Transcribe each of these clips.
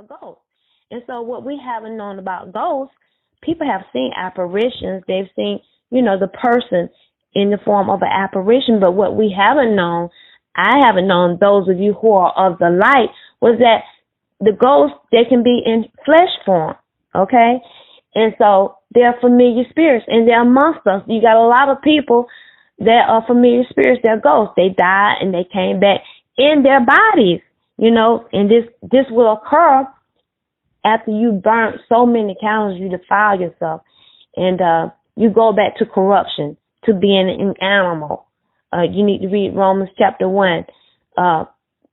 ghosts. And so what we haven't known about ghosts, people have seen apparitions. They've seen, the person in the form of an apparition. But what we haven't known, I haven't known, those of you who are of the light, was that the ghosts, they can be in flesh form, okay? And so they're familiar spirits, and they're amongst us. You got a lot of people that are familiar spirits, they're ghosts. They died and they came back in their bodies, and this will occur after you burn so many candles, you defile yourself, and you go back to corruption, to being an animal. You need to read Romans chapter 1.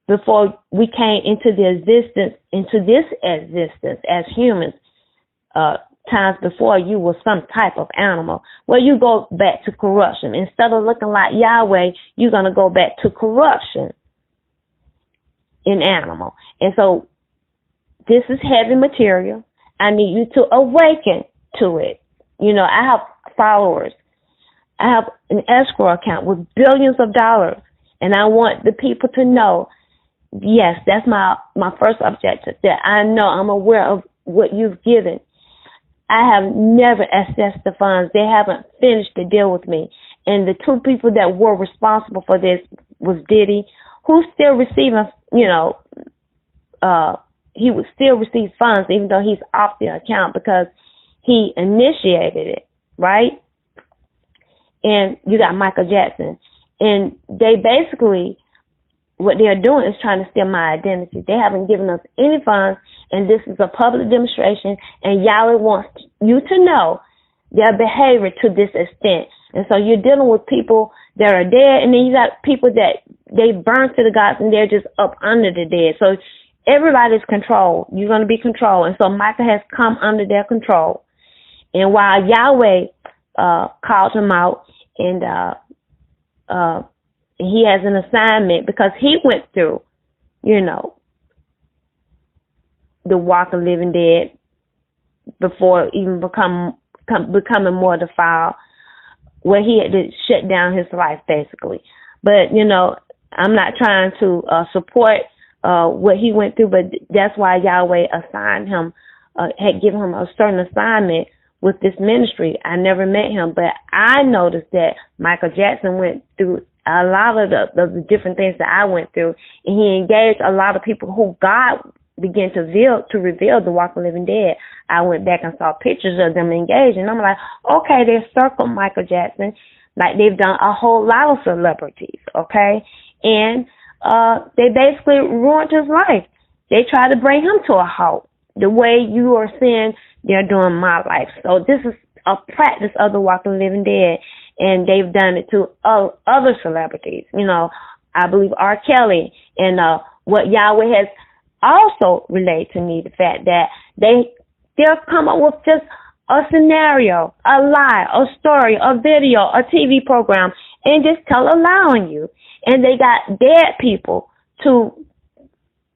Before we came into this existence as humans, times before you were some type of animal. Well, you go back to corruption. Instead of looking like Yahweh, you're going to go back to corruption in animal. And so this is heavy material. I need you to awaken to it. I have followers. I have an escrow account with billions of dollars, and I want the people to know, yes, that's my first objective, that I know, I'm aware of what you've given. I have never accessed the funds. They haven't finished the deal with me. And the two people that were responsible for this was Diddy, who's still receiving, he would still receive funds even though he's off the account because he initiated it, right? And you got Michael Jackson. And they basically, what they're doing is trying to steal my identity. They haven't given us any funds, and this is a public demonstration, and Yahweh wants you to know their behavior to this extent. And so you're dealing with people that are dead, and then you got people that they burn to the gods, and they're just up under the dead. So everybody's controlled. You're going to be controlled. And so Michael has come under their control. And while Yahweh called him out, and he has an assignment because he went through, the walk of living dead before even becoming more defiled, where he had to shut down his life basically. But, I'm not trying to support what he went through, but that's why Yahweh assigned him, had given him a certain assignment with this ministry. I never met him, but I noticed that Michael Jackson went through a lot of the different things that I went through, and he engaged a lot of people who God began to reveal the walk of living dead. I went back and saw pictures of them engaged, and I'm like, okay, they circled Michael Jackson like they've done a whole lot of celebrities, okay? And they basically ruined his life. They tried to bring him to a halt the way you are saying they're doing my life. So this is a practice of the walk of the living dead, and they've done it to other celebrities. I believe R. Kelly, and what Yahweh has also relayed to me, the fact that they'll come up with just a scenario, a lie, a story, a video, a TV program, and just tell a lie on you. And they got dead people to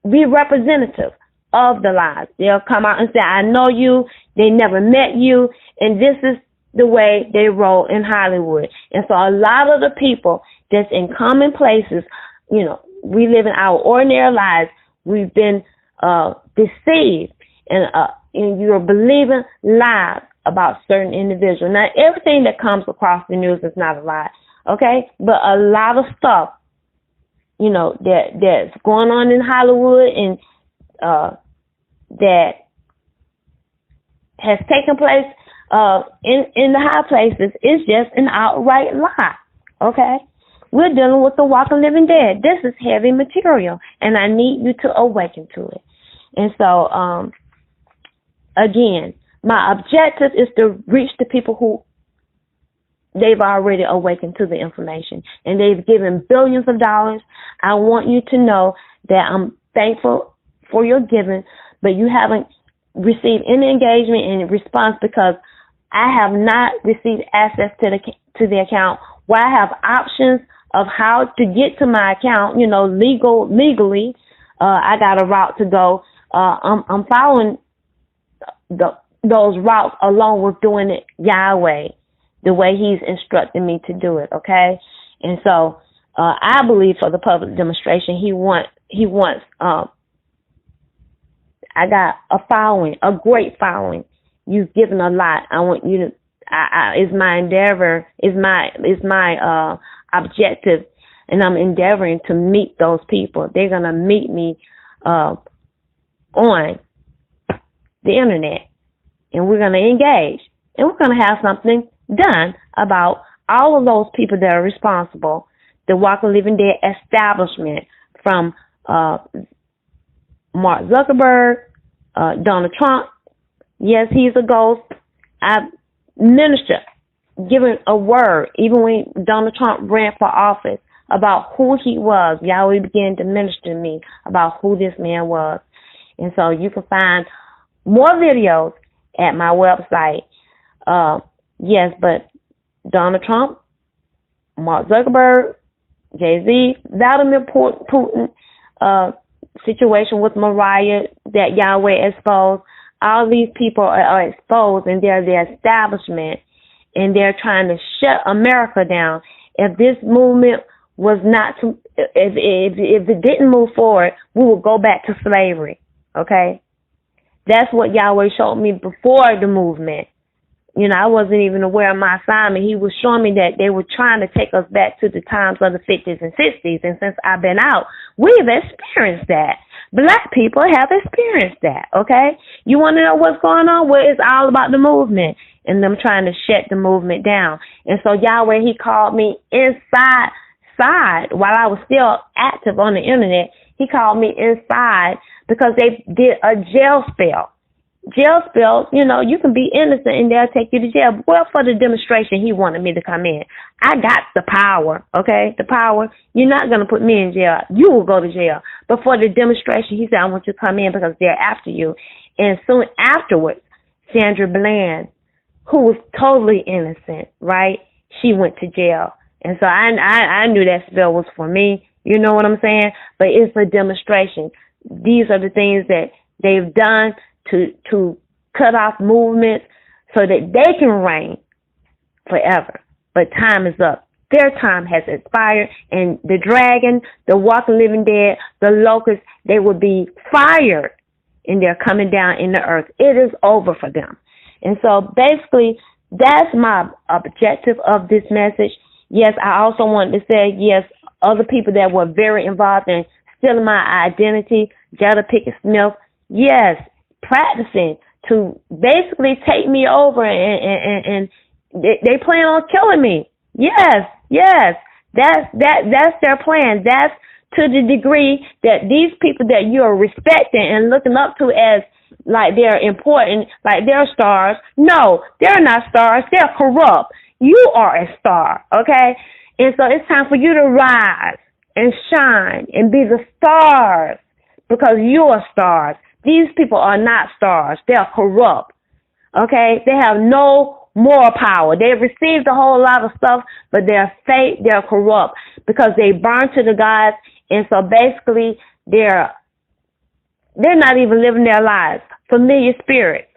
be representative of the lies. They'll come out and say, I know you, they never met you, and this is the way they roll in Hollywood. And so a lot of the people that's in common places, we live in our ordinary lives, we've been deceived, and you're believing lies about certain individuals. Now, everything that comes across the news is not a lie, okay? But a lot of stuff, that's going on in Hollywood and that has taken place in the high places is just an outright lie, okay? We're dealing with the walk of living dead. This is heavy material, and I need you to awaken to it. And so, again, my objective is to reach the people who they've already awakened to the information, and they've given billions of dollars. I want you to know that I'm thankful for your giving, but you haven't received any engagement and response because I have not received access to the account, where I have options of how to get to my account, legally. I got a route to go. I'm following those routes along with doing it Yahweh, the way he's instructed me to do it, okay? And so I believe for the public demonstration, he wants I I got a following, a great following. You've given a lot. I want you to. It's my endeavor. It's my objective, and I'm endeavoring to meet those people. They're gonna meet me on the internet, and we're gonna engage, and we're gonna have something done about all of those people that are responsible. The Walk of Living Dead establishment, from Mark Zuckerberg, Donald Trump. Yes, he's a ghost. I minister, giving a word, even when Donald Trump ran for office, about who he was. Yahweh began to minister to me about who this man was. And so you can find more videos at my website. Yes, but Donald Trump, Mark Zuckerberg, Jay-Z, Vladimir Putin, situation with Mariah that Yahweh exposed. All these people are exposed, and they're the establishment, and they're trying to shut America down. If this movement was not to, if it didn't move forward, we will go back to slavery. Okay, that's what Yahweh showed me before the movement. You know, I wasn't even aware of my assignment. He was showing me that they were trying to take us back to the times of the 50s and 60s. And since I've been out, we've experienced that. Black people have experienced that, okay? You want to know what's going on? Well, it's all about the movement and them trying to shut the movement down. And so Yahweh, he called me inside while I was still active on the internet. He called me inside because they did a jail spell. Jail spells, you know, you can be innocent and they'll take you to jail. Well, for the demonstration, he wanted me to come in. I got the power, okay? The power. You're not going to put me in jail. You will go to jail. But for the demonstration, he said, I want you to come in because they're after you. And soon afterwards, Sandra Bland, who was totally innocent, right? She went to jail. And so I knew that spell was for me. You know what I'm saying? But it's a demonstration. These are the things that they've done to cut off movements so that they can reign forever. But time is up. Their time has expired, and the dragon, the walking living dead, the locusts, they will be fired, and they're coming down in the earth. It is over for them. And so basically, that's my objective of this message. Yes, I also wanted to say, yes, other people that were very involved in stealing my identity, Jada Pickett Smith, yes, practicing to basically take me over, and they plan on killing me. Yes, that's their plan. That's to the degree that these people that you are respecting and looking up to as like they're important, like they're stars. No, they're not stars. They're corrupt. You are a star, okay? And so it's time for you to rise and shine and be the stars because you're stars. These people are not stars. They're corrupt, okay? They have no moral power. They've received a whole lot of stuff, but they're fake, they're corrupt because they burn to the gods, and so basically they're not even living their lives. Familiar spirits,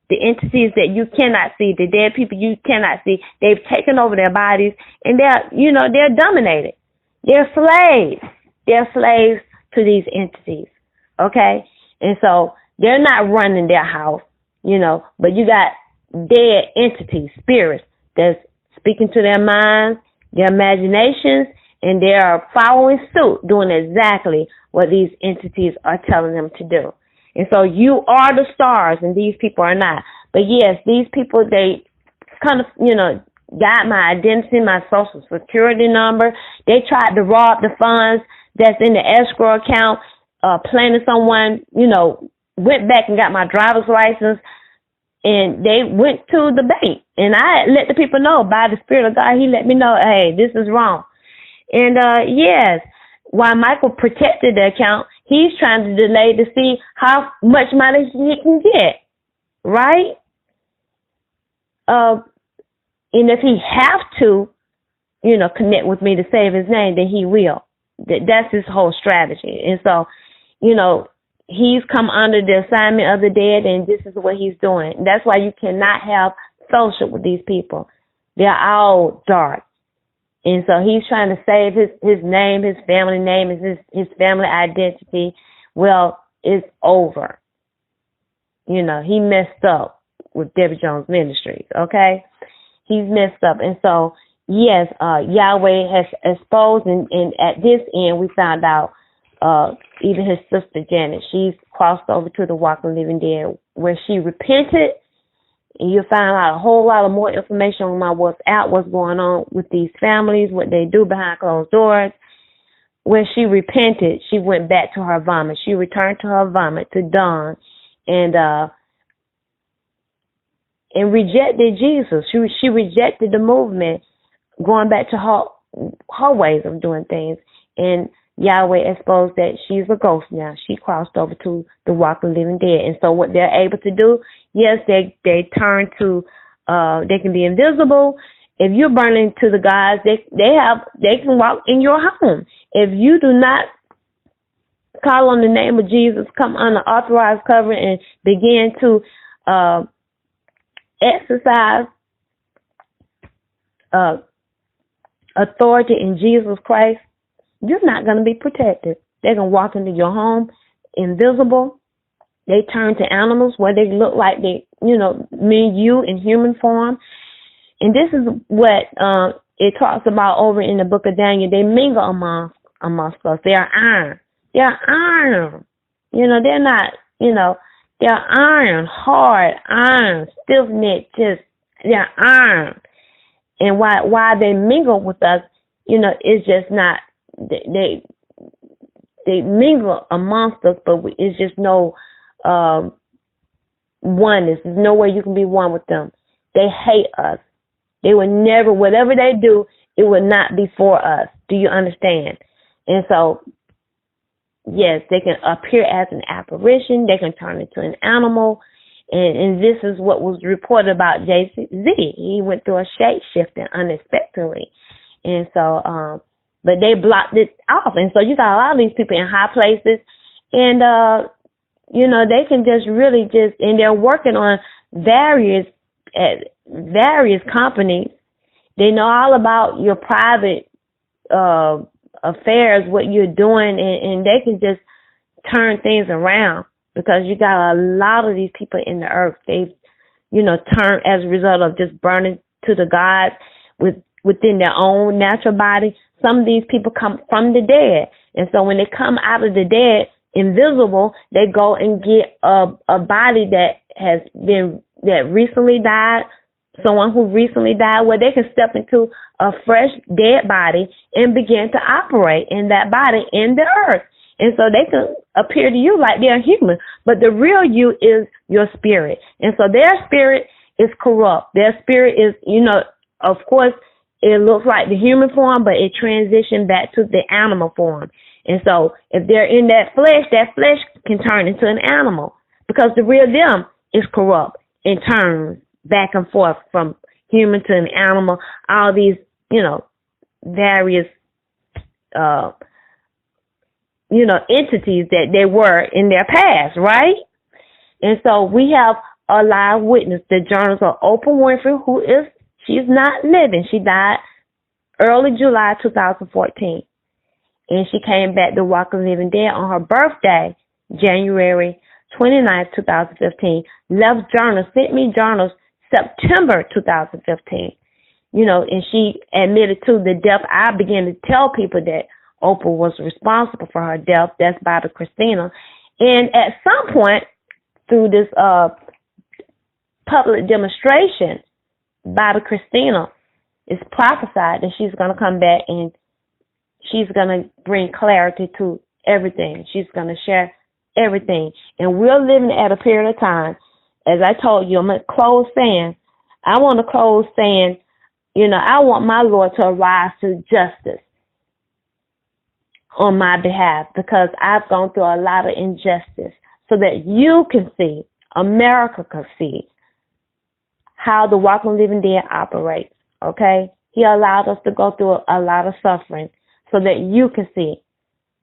the entities that you cannot see, the dead people you cannot see, they've taken over their bodies, and they're dominated. They're slaves. They're slaves to these entities, okay? And so they're not running their house, but you got dead entities, spirits that's speaking to their minds, their imaginations, and they are following suit, doing exactly what these entities are telling them to do. And so you are the stars, and these people are not. But yes, these people, they kind of, got my identity, my social security number. They tried to rob the funds that's in the escrow account. Planning someone, went back and got my driver's license, and they went to the bank. And I let the people know by the Spirit of God. He let me know, hey, this is wrong. And yes, while Michael protected the account, he's trying to delay to see how much money he can get, right? And if he have to, connect with me to save his name, then he will. That's his whole strategy. And so, he's come under the assignment of the dead, and this is what he's doing. And that's why you cannot have fellowship with these people. They're all dark. And so he's trying to save his name, his family name, his family identity. Well, it's over. You know, he messed up with Debbie Jones Ministries, okay? He's messed up. And so, yes, Yahweh has exposed, and at this end, we found out even his sister Janet, she's crossed over to the Walk of Living Dead, where she repented. And you'll find out a whole lot of more information on my WhatsApp, what's going on with these families, what they do behind closed doors. When she repented, she went back to her vomit. She returned to her vomit, to Dawn, and rejected Jesus. She rejected the movement, going back to her ways of doing things. And Yahweh exposed that she's a ghost now. She crossed over to the Walk of Living Dead. And so what they're able to do, yes, they turn to, they can be invisible. If you're burning to the gods, they can walk in your home. If you do not call on the name of Jesus, come under authorized cover and begin to exercise authority in Jesus Christ, you're not going to be protected. They're going to walk into your home invisible. They turn to animals where they look like they, you in human form. And this is what it talks about over in the book of Daniel. They mingle amongst us. They are iron. They are iron. They're not, they're iron, hard, iron, stiff-necked, they're iron. And why they mingle with us, it's just not, they mingle amongst us, but it's just no oneness. There's no way you can be one with them. They hate us. They would never, whatever they do, it would not be for us. Do you understand? And so, yes, they can appear as an apparition. They can turn into an animal. And this is what was reported about Jay-Z. He went through a shape-shifting unexpectedly. And so, but they blocked it off. And so you got a lot of these people in high places. And, they can just really and they're working on various companies. They know all about your private affairs, what you're doing, and they can just turn things around because you got a lot of these people in the earth. They've, turned as a result of just burning to the gods within their own natural body. Some of these people come from the dead. And so when they come out of the dead, invisible, they go and get a body that recently died, someone who recently died, where they can step into a fresh dead body and begin to operate in that body in the earth. And so they can appear to you like they're human, but the real you is your spirit. And so their spirit is corrupt. Their spirit is, of course, it looks like the human form, but it transitioned back to the animal form. And so if they're in that flesh can turn into an animal because the real them is corrupt and turns back and forth from human to an animal, all these, various, entities that they were in their past, right? And so we have a live witness. The journals of Oprah Winfrey, she's not living. She died early July 2014. And she came back to Walk of Living Dead on her birthday, January 29th, 2015. Left journals, sent me journals September 2015. And she admitted to the death. I began to tell people that Oprah was responsible for her death. That's Bobby Christina. And at some point, through this public demonstration, Bobby Christina is prophesied that she's going to come back and she's going to bring clarity to everything. She's going to share everything. And we're living at a period of time, as I told you, I'm going to close saying, I want my Lord to arise to justice on my behalf because I've gone through a lot of injustice so that you can see, America can see how the Walk of Living Dead operates, okay? He allowed us to go through a lot of suffering so that you can see,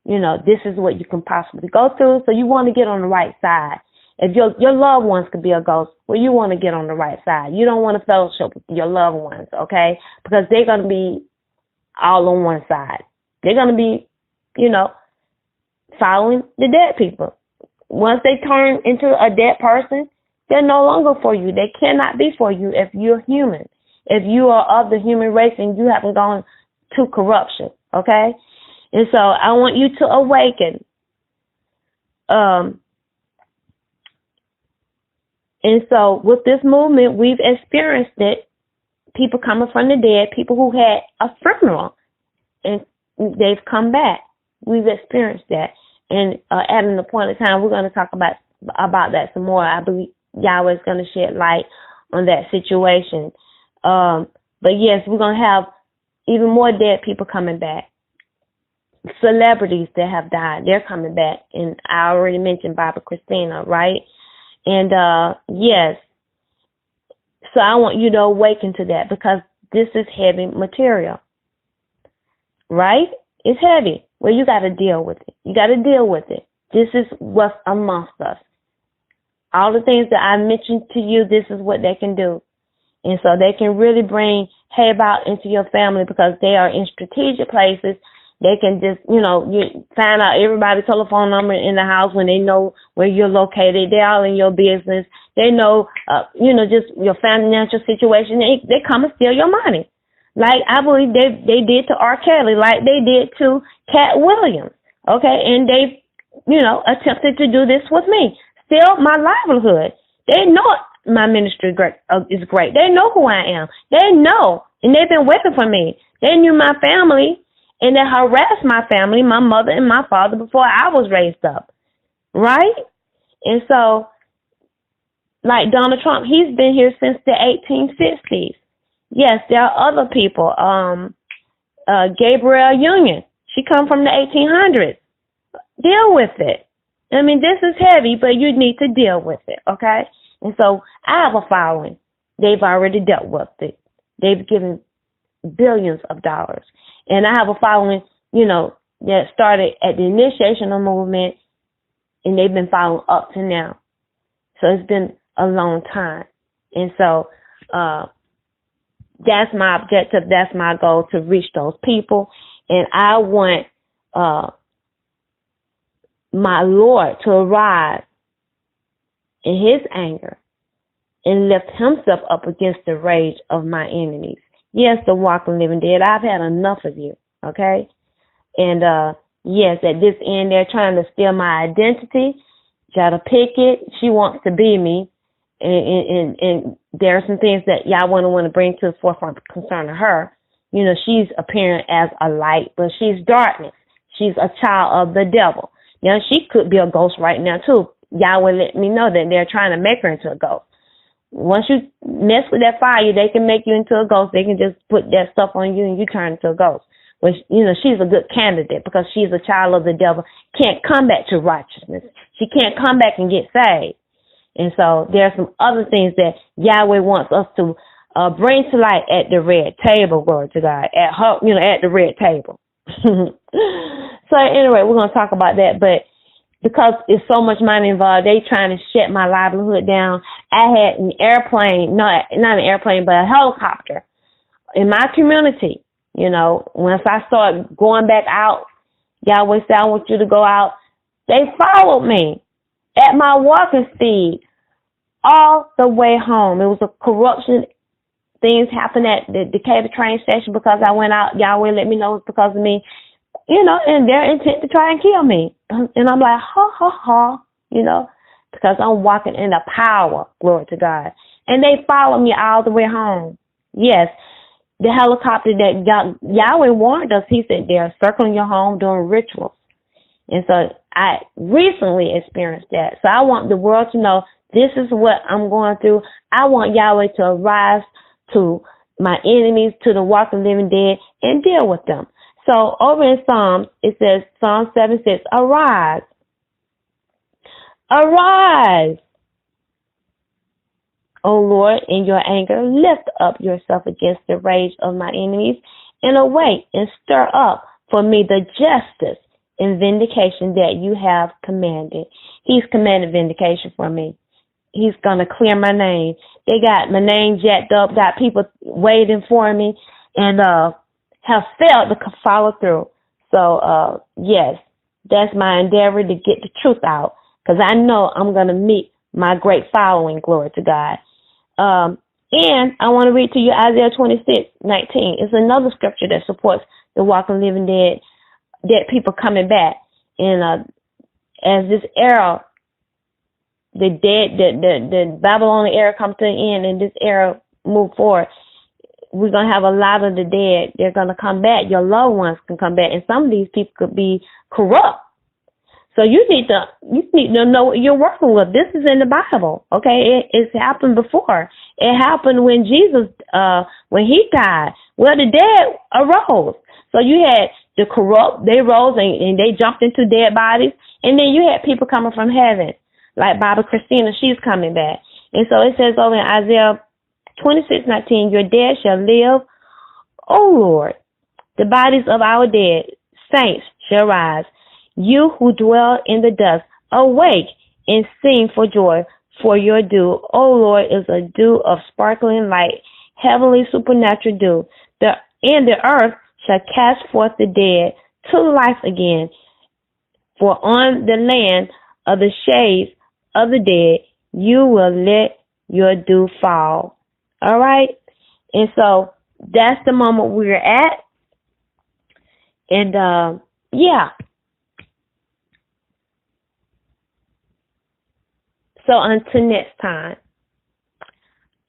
this is what you can possibly go through. So you want to get on the right side. If your loved ones could be a ghost, well, you want to get on the right side. You don't want to fellowship with your loved ones, okay? Because they're going to be all on one side. They're going to be, following the dead people. once they turn into a dead person, they're no longer for you. They cannot be for you if you're human. If you are of the human race and you haven't gone to corruption, okay? And so I want you to awaken. And so with this movement, we've experienced it. People coming from the dead, people who had a funeral, and they've come back. We've experienced that. And at an appointed time, we're going to talk about that some more. I believe Yahweh is going to shed light on that situation. But yes, we're going to have even more dead people coming back. Celebrities that have died, they're coming back. And I already mentioned Barbara Christina, right? And yes, so I want you to awaken to that, because this is heavy material, right? It's heavy. Well, you got to deal with it. You got to deal with it. This is what's amongst us. All the things that I mentioned to you, this is what they can do. And so they can really bring about into your family, because they are in strategic places. They can just, you find out everybody's telephone number in the house when they know where you're located. They're all in your business. They know, just your financial situation. They come and steal your money. Like I believe they did to R. Kelly, like they did to Cat Williams. Okay. And they, attempted to do this with me. Steal my livelihood. They know my ministry is great. They know who I am. They know. And they've been waiting for me. They knew my family. And they harassed my family, my mother and my father, before I was raised up, right? And so, like Donald Trump, he's been here since the 1860s. Yes, there are other people. Gabrielle Union, she come from the 1800s. Deal with it. I mean, this is heavy, but you need to deal with it, okay? And so I have a following. They've already dealt with it. They've given billions of dollars. And I have a following, that started at the initiation of the movement, and they've been following up to now. So it's been a long time. And so that's my objective. That's my goal, to reach those people. And I want my Lord to arise in his anger and lift himself up against the rage of my enemies. Yes, the walking living dead. I've had enough of you, okay? And yes, at this end, they're trying to steal my identity. Jada Pickett, she wants to be me. And there are some things that y'all want to bring to the forefront concerning her. She's appearing as a light, but she's darkness. She's a child of the devil. She could be a ghost right now, too. Yahweh let me know that they're trying to make her into a ghost. Once you mess with that fire, they can make you into a ghost. They can just put that stuff on you and you turn into a ghost. Which, she's a good candidate, because she's a child of the devil. Can't come back to righteousness. She can't come back and get saved. And so there are some other things that Yahweh wants us to bring to light at the red table, glory to God, at her, at the red table. So anyway, we're going to talk about that. But because it's so much money involved, they trying to shut my livelihood down. I had an airplane, not an airplane, but a helicopter in my community. Once I started going back out, Yahweh said, I want you to go out. They followed me at my walking speed all the way home. It was a corruption. Things happened at the Decatur train station because I went out. Yahweh let me know it's because of me. And they're intent to try and kill me. And I'm like, because I'm walking in the power, glory to God. And they follow me all the way home. Yes, the helicopter that Yahweh warned us, he said they're circling your home doing rituals. And so I recently experienced that. So I want the world to know this is what I'm going through. I want Yahweh to arise to my enemies, to the walking living dead, and deal with them. So over in Psalms, it says, Psalm 7:6, arise. Arise, O Lord, in your anger. Lift up yourself against the rage of my enemies, and awake and stir up for me the justice and vindication that you have commanded. He's commanded vindication for me. He's going to clear my name. They got my name jacked up, got people waiting for me, and have failed to follow through. So, yes, that's my endeavor, to get the truth out. because I know I'm going to meet my great following, glory to God. And I want to read to you Isaiah 26:19. It's another scripture that supports the walking, living dead people coming back. And as this era, the Babylonian era comes to an end and this era move forward, we're going to have a lot of the dead. They're going to come back. Your loved ones can come back. And some of these people could be corrupt. So you need to know what you're working with. This is in the Bible, okay? It's happened before. It happened when Jesus, when he died. Well, the dead arose. So you had the corrupt, they rose and they jumped into dead bodies. And then you had people coming from heaven, like Baba Christina, she's coming back. And so it says over in Isaiah 26:19, your dead shall live, O Lord. The bodies of our dead saints shall rise. You who dwell in the dust, awake and sing for joy, for your dew, O Lord, is a dew of sparkling light, heavenly supernatural dew. And the earth shall cast forth the dead to life again. For on the land of the shades of the dead, you will let your dew fall. All right? And so that's the moment we're at. And, yeah. So until next time,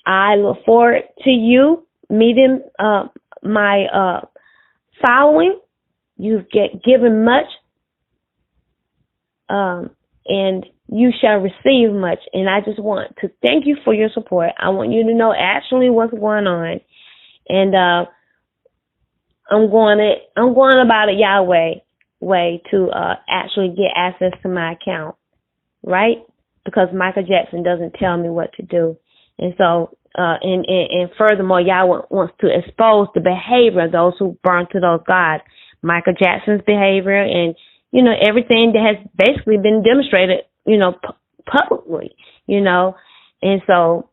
I look forward to you meeting my following. You've given much, and you shall receive much. And I just want to thank you for your support. I want you to know actually what's going on, and I'm going about it Yahweh way to actually get access to my account, right? Because Michael Jackson doesn't tell me what to do. And so, and furthermore, Yahweh wants to expose the behavior of those who burn to those gods. Michael Jackson's behavior and, everything that has basically been demonstrated, publicly, And so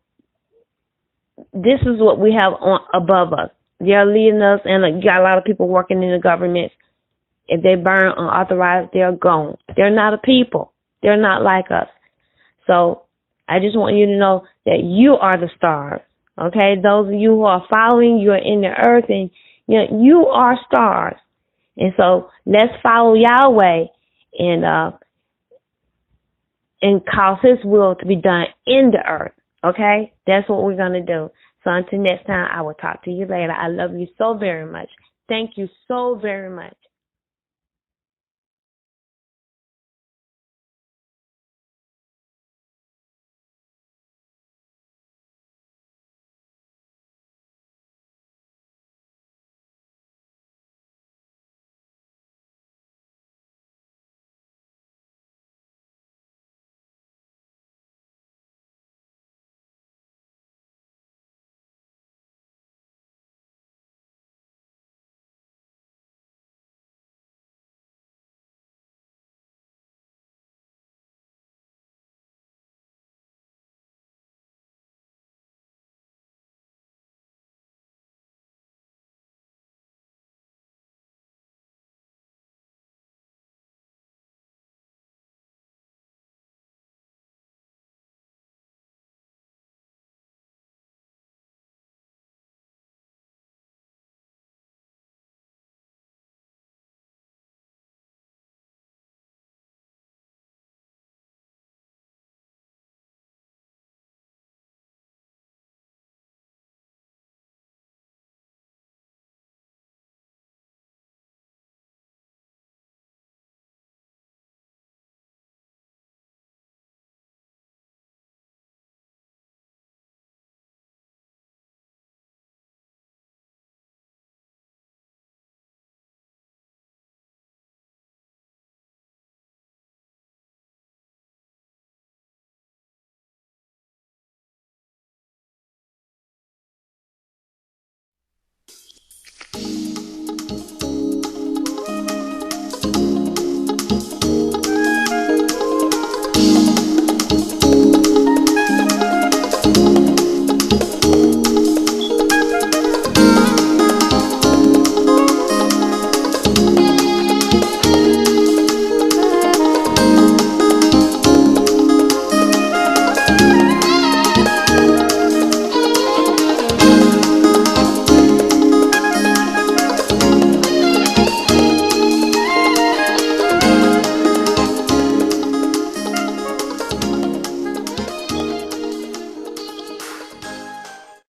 this is what we have above us. They're leading us, and you got a lot of people working in the government. If they burn unauthorized, they're gone. They're not a people. They're not like us. So I just want you to know that you are the stars, okay? Those of you who are following, you are in the earth, and you are stars. And so let's follow Yahweh and cause his will to be done in the earth, okay? That's what we're going to do. So until next time, I will talk to you later. I love you so very much. Thank you so very much.